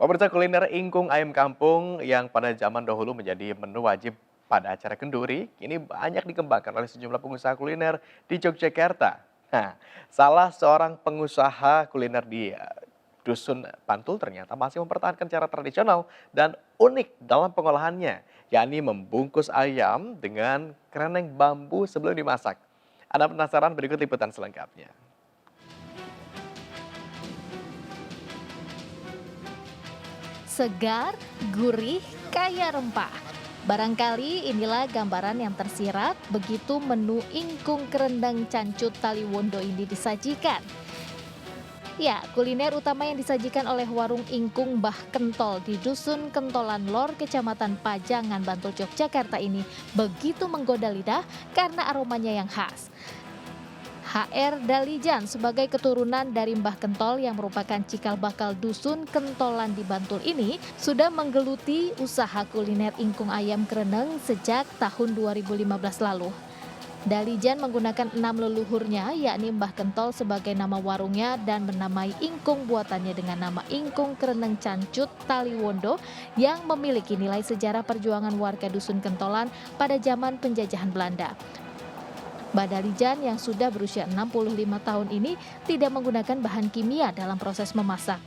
Pemirsa, kuliner ingkung ayam kampung yang pada zaman dahulu menjadi menu wajib pada acara kenduri, kini banyak dikembangkan oleh sejumlah pengusaha kuliner di Yogyakarta. Nah, salah seorang pengusaha kuliner di Dusun Bantul ternyata masih mempertahankan cara tradisional dan unik dalam pengolahannya, yakni membungkus ayam dengan kereneng bambu sebelum dimasak. Anda penasaran? Berikut liputan selengkapnya. Segar, gurih, kaya rempah. Barangkali inilah gambaran yang tersirat begitu menu ingkung kerendang cancut Taliwondo ini disajikan. Ya, kuliner utama yang disajikan oleh warung ingkung Mbah Kentol di Dusun Kentolan Lor, Kecamatan Pajangan, Bantul, Yogyakarta ini begitu menggoda lidah karena aromanya yang khas. HR Dalijan sebagai keturunan dari Mbah Kentol yang merupakan cikal bakal Dusun Kentolan di Bantul ini sudah menggeluti usaha kuliner ingkung ayam kereneng sejak tahun 2015 lalu. Dalijan menggunakan 6 leluhurnya, yakni Mbah Kentol sebagai nama warungnya dan menamai ingkung buatannya dengan nama ingkung kereneng cancut Taliwondo yang memiliki nilai sejarah perjuangan warga Dusun Kentolan pada zaman penjajahan Belanda. Mbah Dalijan yang sudah berusia 65 tahun ini tidak menggunakan bahan kimia dalam proses memasak.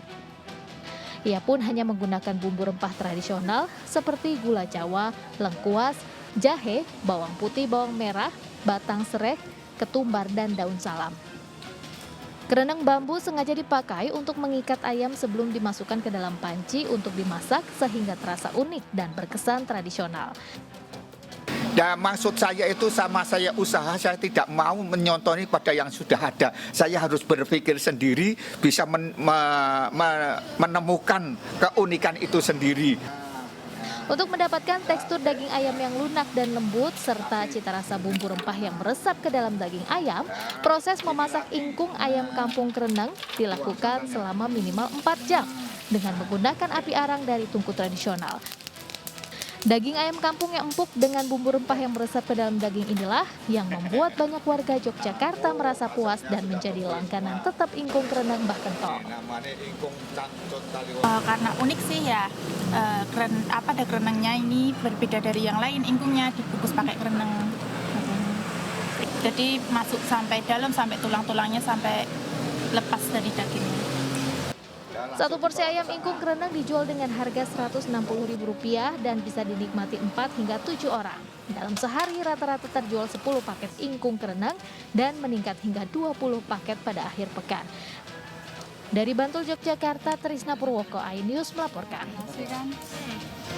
Ia pun hanya menggunakan bumbu rempah tradisional seperti gula Jawa, lengkuas, jahe, bawang putih, bawang merah, batang serai, ketumbar, dan daun salam. Kereneng bambu sengaja dipakai untuk mengikat ayam sebelum dimasukkan ke dalam panci untuk dimasak sehingga terasa unik dan berkesan tradisional. Dan maksud saya itu sama saya usaha, saya tidak mau menyontoni pada yang sudah ada. Saya harus berpikir sendiri, bisa menemukan keunikan itu sendiri. Untuk mendapatkan tekstur daging ayam yang lunak dan lembut, serta cita rasa bumbu rempah yang meresap ke dalam daging ayam, proses memasak ingkung ayam kampung kereneng dilakukan selama minimal 4 jam dengan menggunakan api arang dari tungku tradisional. Daging ayam kampung yang empuk dengan bumbu rempah yang meresap ke dalam daging inilah yang membuat banyak warga Yogyakarta merasa puas dan menjadi langganan tetap ingkung kereneng Mbah Kentol. Karena unik sih ya, ada kerenengnya ini berbeda dari yang lain, ingkungnya dibungkus pakai kereneng. Jadi masuk sampai dalam, sampai tulang-tulangnya sampai lepas dari dagingnya. Satu porsi ayam ingkung kereneng dijual dengan harga Rp160.000 dan bisa dinikmati 4 hingga 7 orang. Dalam sehari rata-rata terjual 10 paket ingkung kereneng dan meningkat hingga 20 paket pada akhir pekan. Dari Bantul, Yogyakarta, Trisna Purwoko, iNews melaporkan.